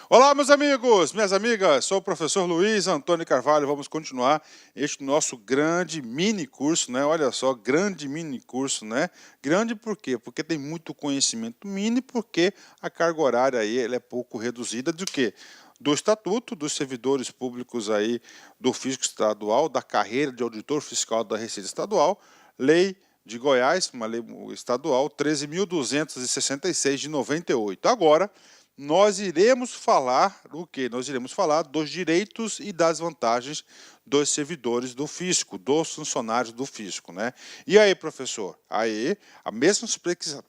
Olá, meus amigos, minhas amigas, sou o professor Luiz Antônio Carvalho. Vamos continuar este nosso grande mini curso, né? Olha só, grande mini curso, né? Grande por quê? Porque tem muito conhecimento mini, porque a carga horária aí ela é pouco reduzida do quê? Do Estatuto dos Servidores Públicos aí do Fisco Estadual, da carreira de auditor fiscal da Receita Estadual, lei de Goiás, uma lei estadual 13.266 de 98. Agora, nós iremos falar do quê? Nós iremos falar dos direitos e das vantagens dos servidores do fisco, dos funcionários do fisco, né? E aí, professor? Aí, a mesma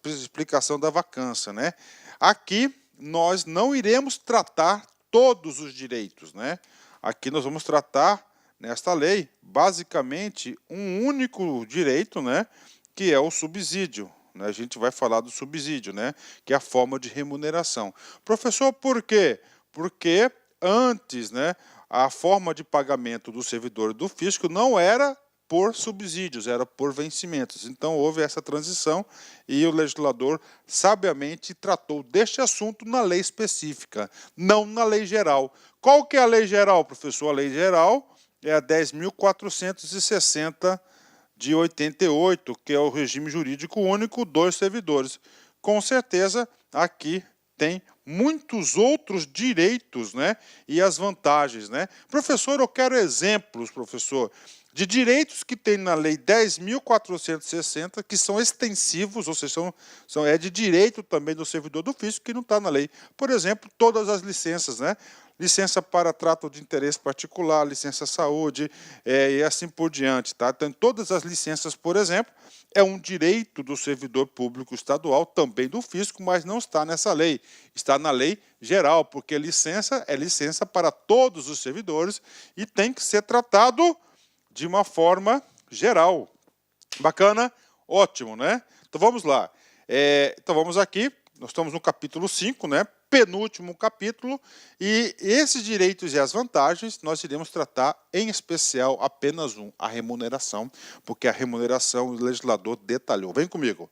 explicação da vacância, né? Aqui, nós não iremos tratar todos os direitos, né? Aqui nós vamos tratar, nesta lei, basicamente, um único direito, né? Que é o subsídio. A gente vai falar do subsídio, né? Que é a forma de remuneração. Professor, por quê? Porque antes, né, a forma de pagamento do servidor do fisco não era por subsídios, era por vencimentos. Então houve essa transição e o legislador sabiamente tratou deste assunto na lei específica, não na lei geral. Qual que é a lei geral, professor? A lei geral é a 10.460 de 88, que é o regime jurídico único dos servidores. Com certeza, aqui tem muitos outros direitos, né? E as vantagens, né? Professor, eu quero exemplos, professor, de direitos que tem na Lei 10.460, que são extensivos, ou seja, é de direito também do servidor do fisco, que não está na lei. Por exemplo, todas as licenças, né? Licença para trato de interesse particular, licença saúde, e assim por diante. Tá? Então, todas as licenças, por exemplo, é um direito do servidor público estadual, também do fisco, mas não está nessa lei. Está na lei geral, porque licença é licença para todos os servidores e tem que ser tratado de uma forma geral. Bacana? Ótimo, né? Então vamos lá. Então vamos aqui, nós estamos no capítulo 5, né? Penúltimo capítulo, e esses direitos e as vantagens nós iremos tratar em especial apenas um, a remuneração, porque a remuneração o legislador detalhou. Vem comigo.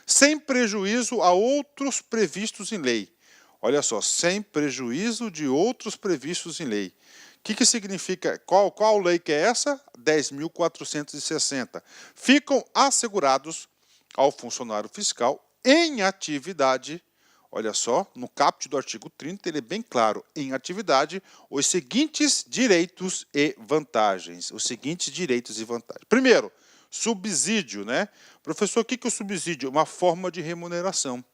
Sem prejuízo a outros previstos em lei. Olha só, sem prejuízo de outros previstos em lei. O que significa? Qual lei que é essa? 10.460. Ficam assegurados ao funcionário fiscal em atividade. Olha só, no caput do artigo 30, ele é bem claro, em atividade, os seguintes direitos e vantagens. Os seguintes direitos e vantagens. Primeiro, subsídio, né? Professor, o que é o subsídio? Uma forma de remuneração.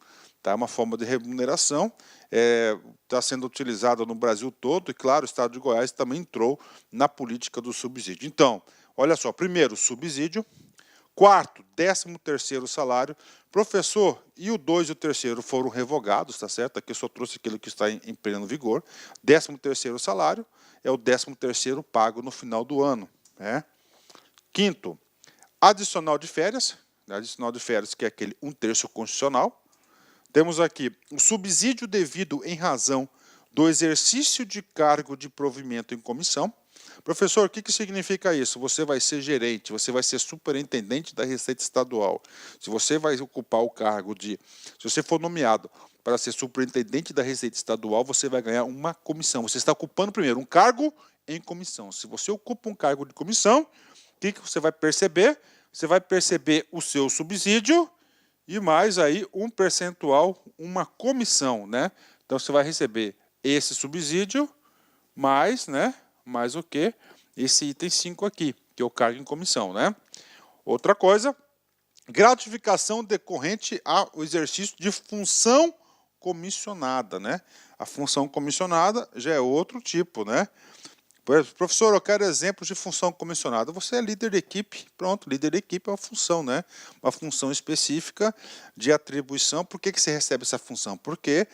Tá? Uma forma de remuneração está sendo utilizada no Brasil todo, e claro, o estado de Goiás também entrou na política do subsídio. Então, olha só, primeiro, subsídio. Quarto, 13º salário. Professor, e o 2 e o 3º foram revogados, tá certo? Aqui eu só trouxe aquilo que está em pleno vigor. 13º salário é o 13º pago no final do ano. Né? Quinto, adicional de férias. Adicional de férias, que é aquele 1/3 constitucional. Temos aqui o subsídio devido em razão do exercício de cargo de provimento em comissão. Professor, o que significa isso? Você vai ser gerente, você vai ser superintendente da Receita Estadual. Se você vai ocupar o cargo de... Se você for nomeado para ser superintendente da Receita Estadual, você vai ganhar uma comissão. Você está ocupando, primeiro, um cargo em comissão. Se você ocupa um cargo de comissão, o que você vai perceber? Você vai perceber o seu subsídio e mais aí um percentual, uma comissão, né? Então você vai receber esse subsídio mais, né? Mais o quê? Esse item 5 aqui, que é o cargo em comissão, né? Outra coisa, gratificação decorrente ao exercício de função comissionada, né? A função comissionada já é outro tipo, né? Professor, eu quero exemplos de função comissionada. Você é líder de equipe, pronto, líder de equipe é uma função, né? Uma função específica de atribuição. Por que você recebe essa função? Porque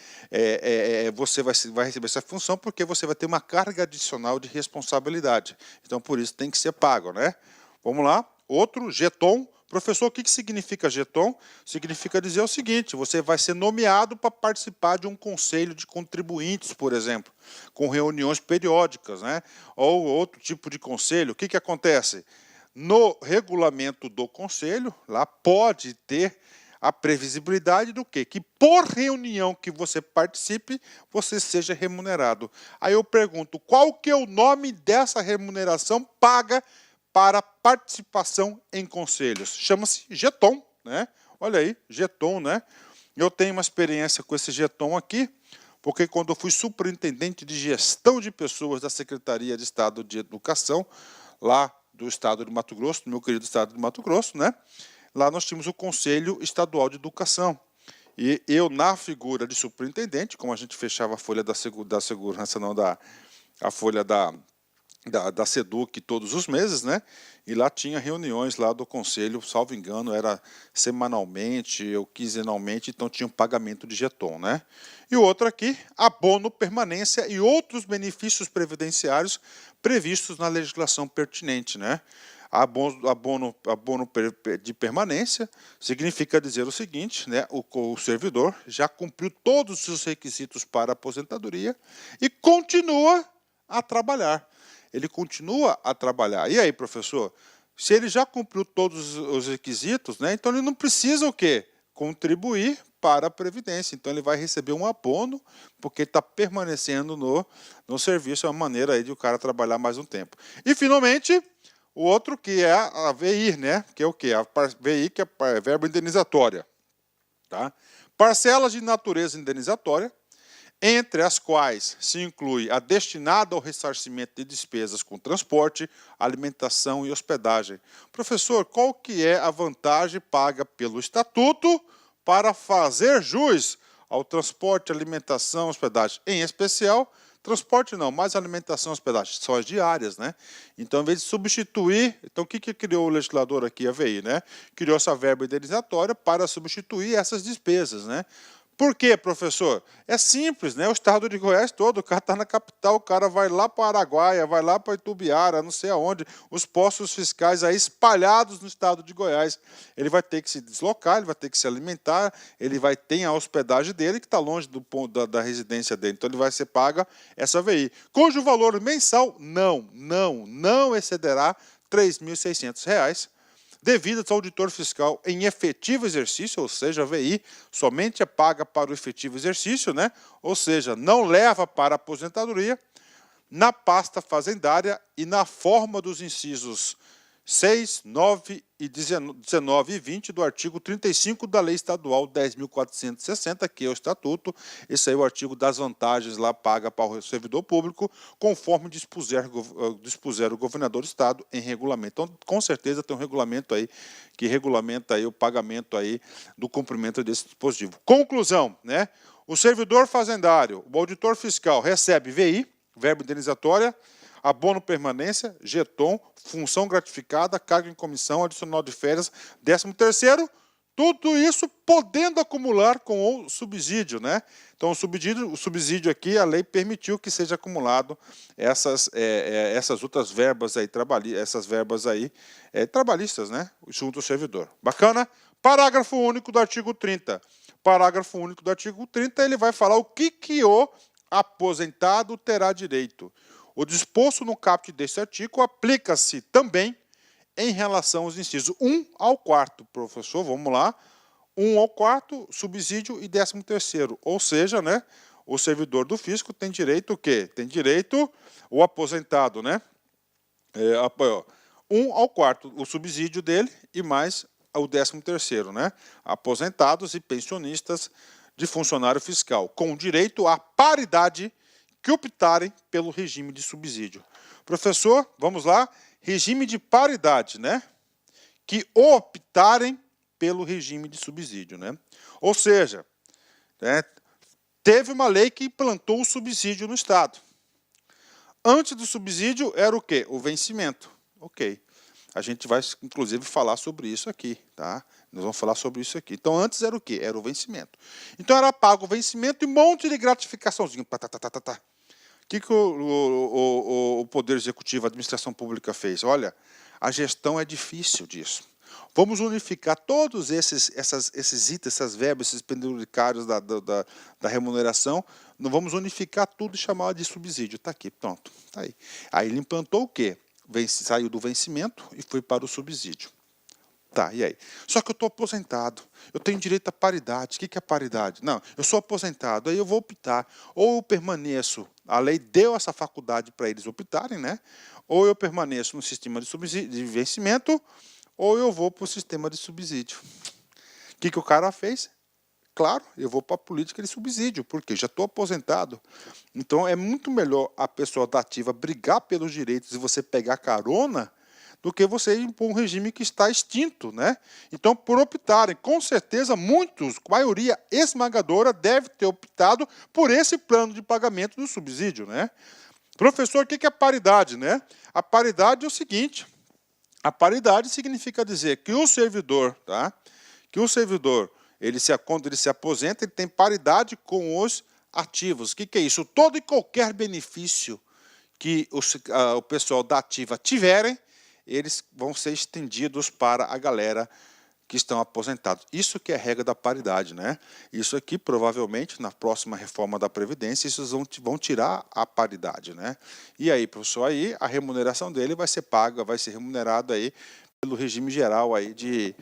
você vai receber essa função porque você vai ter uma carga adicional de responsabilidade. Então, por isso tem que ser pago, né? Vamos lá, outro, jeton. Professor, o que significa jeton? Significa dizer o seguinte, você vai ser nomeado para participar de um conselho de contribuintes, por exemplo, com reuniões periódicas, né? Ou outro tipo de conselho. O que acontece? No regulamento do conselho, lá pode ter a previsibilidade do quê? Que por reunião que você participe, você seja remunerado. Aí eu pergunto, qual que é o nome dessa remuneração paga para participação em conselhos? Chama-se jeton, né? Olha aí, jeton, né? Eu tenho uma experiência com esse jeton aqui, porque quando eu fui superintendente de gestão de pessoas da Secretaria de Estado de Educação, lá do estado de Mato Grosso, do meu querido estado de Mato Grosso, né? Lá nós tínhamos o Conselho Estadual de Educação. E eu, na figura de superintendente, como a gente fechava a folha da segurança, não, a folha da SEDUC todos os meses, né? E lá tinha reuniões lá do conselho, salvo engano, era semanalmente ou quinzenalmente, então tinha um pagamento de jeton, né? E o outro aqui, abono, permanência e outros benefícios previdenciários previstos na legislação pertinente, né? Abono de permanência significa dizer o seguinte, né? O servidor já cumpriu todos os requisitos para aposentadoria e continua a trabalhar. Ele continua a trabalhar. E aí, professor? Se ele já cumpriu todos os requisitos, né, então ele não precisa o quê? Contribuir para a Previdência. Então ele vai receber um abono, porque ele está permanecendo no serviço, é uma maneira aí de o cara trabalhar mais um tempo. E, finalmente, o outro que é a VI, né? Que é o quê? A VI, que é a verba indenizatória. Tá? Parcelas de natureza indenizatória, entre as quais se inclui a destinada ao ressarcimento de despesas com transporte, alimentação e hospedagem. Professor, qual que é a vantagem paga pelo Estatuto para fazer jus ao transporte, alimentação, hospedagem? Em especial, transporte não, mas alimentação e hospedagem, são as diárias, né? Então, em vez de substituir, então o que criou o legislador aqui, a VI, né? Criou essa verba indenizatória para substituir essas despesas, né? Por quê, professor? É simples, né? O estado de Goiás todo, o cara está na capital, o cara vai lá para Araguaia, vai lá para Itubiara, não sei aonde, os postos fiscais aí espalhados no estado de Goiás. Ele vai ter que se deslocar, ele vai ter que se alimentar, ele vai ter a hospedagem dele, que está longe do ponto da residência dele. Então ele vai ser paga essa VI, cujo valor mensal não excederá R$ 3.600. Devidas ao auditor fiscal em efetivo exercício, ou seja, a VI somente é paga para o efetivo exercício, né? Ou seja, não leva para a aposentadoria, na pasta fazendária e na forma dos incisos 6, 9, 19 e 20 do artigo 35 da Lei Estadual 10.460, que é o Estatuto. Esse aí é o artigo das vantagens lá paga para o servidor público, conforme dispuser o governador do Estado em regulamento. Então, com certeza tem um regulamento aí que regulamenta aí o pagamento aí do cumprimento desse dispositivo. Conclusão, né? O servidor fazendário, o auditor fiscal recebe VI, verba indenizatória, abono permanência, jeton, função gratificada, carga em comissão, adicional de férias, 13º, tudo isso podendo acumular com o subsídio, né? Então, o subsídio aqui, a lei permitiu que seja acumulado essas outras verbas aí, trabalhistas, né? Junto ao servidor. Bacana? Parágrafo único do artigo 30. Parágrafo único do artigo 30, ele vai falar o que o aposentado terá direito. O disposto no caput deste artigo aplica-se também em relação aos incisos 1 ao 4º. Professor, vamos lá. 1 ao 4º, subsídio e 13º. Ou seja, né, o servidor do fisco tem direito o quê? Tem direito o aposentado, né? 1 ao 4º, o subsídio dele e mais o 13º, né? Aposentados e pensionistas de funcionário fiscal, com direito à paridade que optarem pelo regime de subsídio. Professor, vamos lá, regime de paridade, né? Que optarem pelo regime de subsídio, né? Ou seja, né, teve uma lei que implantou o subsídio no Estado. Antes do subsídio era o quê? O vencimento. Ok. A gente vai, inclusive, falar sobre isso aqui, tá? Nós vamos falar sobre isso aqui. Então, antes era o quê? Era o vencimento. Então, era pago o vencimento e um monte de gratificaçãozinho. O que o Poder Executivo, a Administração Pública fez? Olha, a gestão é difícil disso. Vamos unificar todos esses itens, essas verbas, esses penduricários da remuneração, não vamos unificar tudo e chamar de subsídio. Está aqui, pronto. Tá aí. Aí ele implantou o quê? Saiu do vencimento e foi para o subsídio. Tá, e aí? Só que eu estou aposentado, eu tenho direito à paridade. O que é paridade? Não, eu sou aposentado, aí eu vou optar. Ou eu permaneço, a lei deu essa faculdade para eles optarem, né? Ou eu permaneço no sistema de subsídio, de vencimento, ou eu vou para o sistema de subsídio. O que o cara fez? Claro, eu vou para a política de subsídio, porque já estou aposentado. Então é muito melhor a pessoa da ativa brigar pelos direitos e você pegar carona do que você impor um regime que está extinto, né? Então, por optarem, com certeza, muitos, a maioria esmagadora, deve ter optado por esse plano de pagamento do subsídio, né? Professor, o que é paridade, né? A paridade é o seguinte, a paridade significa dizer que o servidor, tá? Que o servidor, quando ele se aposenta, ele tem paridade com os ativos. O que é isso? Todo e qualquer benefício que o pessoal da ativa tiverem, eles vão ser estendidos para a galera que estão aposentados. Isso que é a regra da paridade, né? Isso aqui, provavelmente, na próxima reforma da Previdência, isso vão tirar a paridade, né? E aí, professor, aí a remuneração dele vai ser paga, vai ser remunerado aí pelo regime geral aí de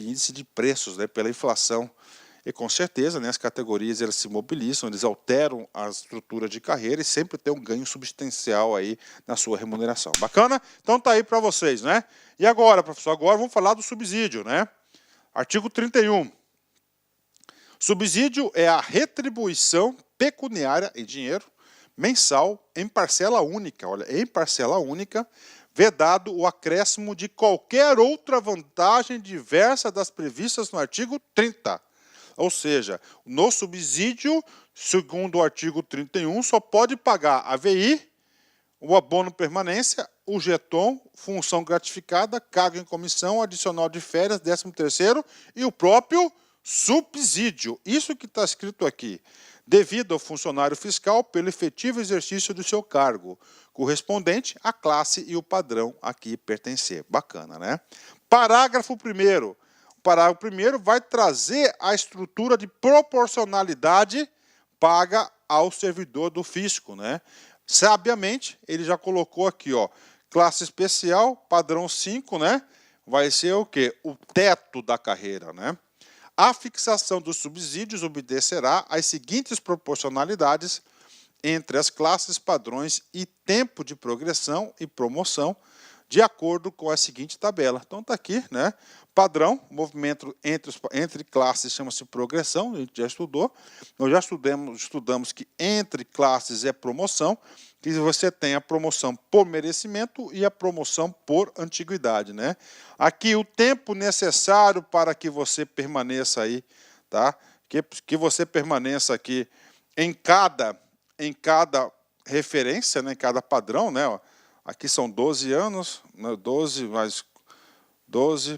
índice de preços, né? Pela inflação. E com certeza, né, as categorias elas se mobilizam, eles alteram a estrutura de carreira e sempre tem um ganho substancial aí na sua remuneração. Bacana? Então tá aí para vocês, né? E agora, professor, agora vamos falar do subsídio, né? Artigo 31. Subsídio é a retribuição pecuniária em dinheiro mensal em parcela única, olha, em parcela única, vedado o acréscimo de qualquer outra vantagem diversa das previstas no artigo 30. Ou seja, no subsídio, segundo o artigo 31, só pode pagar a VI, o abono permanência, o jeton, função gratificada, cargo em comissão, adicional de férias, 13º e o próprio subsídio. Isso que está escrito aqui. Devido ao funcionário fiscal pelo efetivo exercício do seu cargo, correspondente à classe e o padrão a que pertencer. Bacana, né? Parágrafo 1º. O parágrafo 1º vai trazer a estrutura de proporcionalidade paga ao servidor do fisco, né? Sabiamente, ele já colocou aqui, ó, classe especial, padrão 5, né? Vai ser o quê? O teto da carreira, né? A fixação dos subsídios obedecerá às seguintes proporcionalidades entre as classes, padrões e tempo de progressão e promoção, de acordo com a seguinte tabela. Então está aqui, né? Padrão, movimento entre classes chama-se progressão, a gente já estudou. Nós já estudamos que entre classes é promoção, que você tem a promoção por merecimento e a promoção por antiguidade, né? Aqui o tempo necessário para que você permaneça aí, tá? Que você permaneça aqui em cada referência, né? Em cada padrão, né? Aqui são 12 anos, né? 12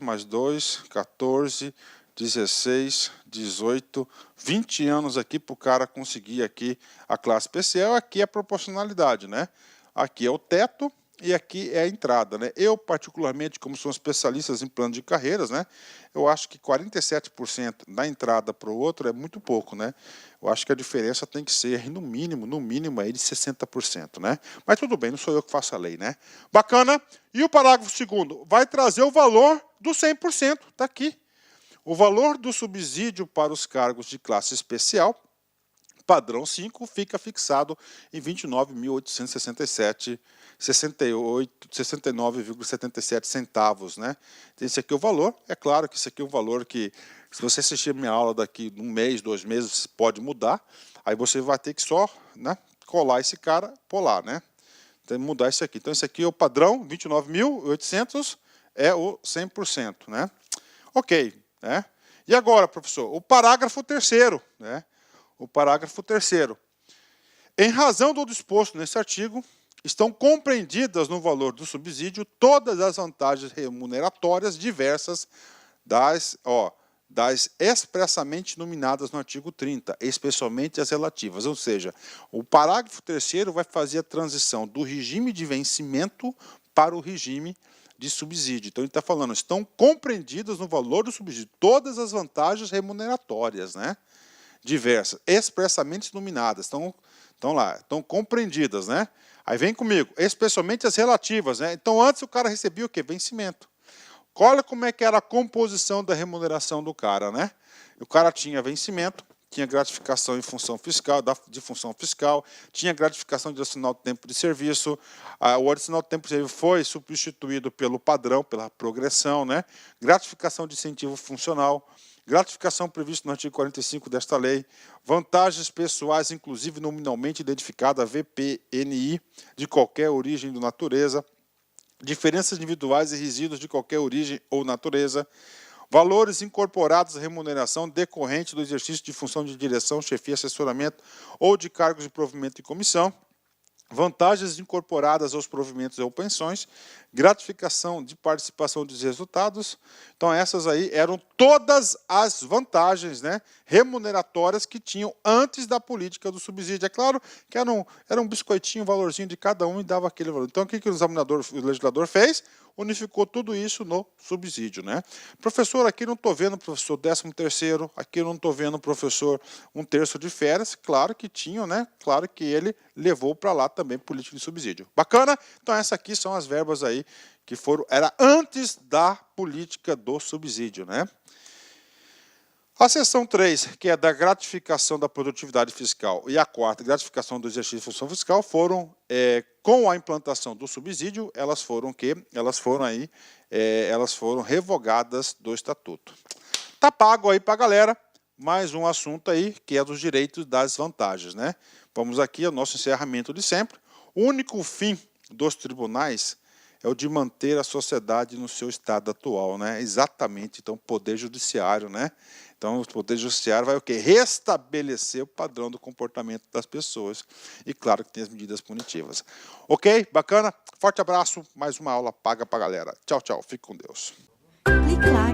mais 2, 14, 16, 18, 20 anos aqui para o cara conseguir aqui a classe especial. Aqui é a proporcionalidade, né? Aqui é o teto e aqui é a entrada, né? Eu, particularmente, como sou um especialista em plano de carreiras, né? Eu acho que 47% da entrada para o outro é muito pouco, né? Eu acho que a diferença tem que ser, no mínimo aí de 60%, né? Mas tudo bem, não sou eu que faço a lei, né? Bacana. E o parágrafo 2º vai trazer o valor do 100%, tá aqui. O valor do subsídio para os cargos de classe especial, padrão 5, fica fixado em R$ 29.869,77 centavos, né? Esse aqui é o valor. É claro que esse aqui é um valor que, se você assistir a minha aula daqui um mês, 2 meses, pode mudar. Aí você vai ter que só, né, colar esse cara, pular, né? Tem que mudar isso aqui. Então, esse aqui é o padrão, 29.800 é o 100%, né? Ok, né? E agora, professor, o parágrafo 3º, né? O parágrafo 3º. Em razão do disposto nesse artigo, estão compreendidas no valor do subsídio todas as vantagens remuneratórias diversas das expressamente nominadas no artigo 30, especialmente as relativas. Ou seja, o parágrafo 3º vai fazer a transição do regime de vencimento para o regime de subsídio. Então, ele está falando, estão compreendidas no valor do subsídio todas as vantagens remuneratórias, né? Diversas, expressamente nominadas, estão lá, estão compreendidas, né? Aí vem comigo, especialmente as relativas, né? Então, antes o cara recebia o quê? Vencimento. Olha como é que era a composição da remuneração do cara, né? O cara tinha vencimento, tinha gratificação em função fiscal, de função fiscal, tinha gratificação de adicional tempo de serviço. O adicional tempo de serviço foi substituído pelo padrão, pela progressão, né? Gratificação de incentivo funcional, gratificação prevista no artigo 45 desta lei, vantagens pessoais, inclusive nominalmente identificada VPNI, de qualquer origem ou natureza, diferenças individuais e resíduos de qualquer origem ou natureza, valores incorporados à remuneração decorrente do exercício de função de direção, chefia, assessoramento ou de cargos de provimento e comissão, vantagens incorporadas aos provimentos ou pensões, gratificação de participação dos resultados. Então essas aí eram todas as vantagens, né, remuneratórias que tinham antes da política do subsídio. É claro que era um biscoitinho, um valorzinho de cada um e dava aquele valor. Então o que o legislador fez? Unificou tudo isso no subsídio, né? Professor, aqui não estou vendo professor 13º, aqui eu não estou vendo professor 1/3 de férias. Claro que tinham, né? Claro que ele levou para lá também política de subsídio. Bacana? Então essas aqui são as verbas aí que era antes da política do subsídio, né? A seção 3, que é da gratificação da produtividade fiscal, e a 4, gratificação do exercício de função fiscal, foram, com a implantação do subsídio, elas foram revogadas do Estatuto. Tá pago aí para a galera, mais um assunto aí, que é dos direitos das vantagens, né? Vamos aqui ao nosso encerramento de sempre. O único fim dos tribunais é o de manter a sociedade no seu estado atual, né? Exatamente, então, poder judiciário, né? Então, o poder judiciário vai o quê? Restabelecer o padrão do comportamento das pessoas. E claro que tem as medidas punitivas. Ok? Bacana? Forte abraço, mais uma aula paga pra galera. Tchau, tchau. Fique com Deus. Clique lá.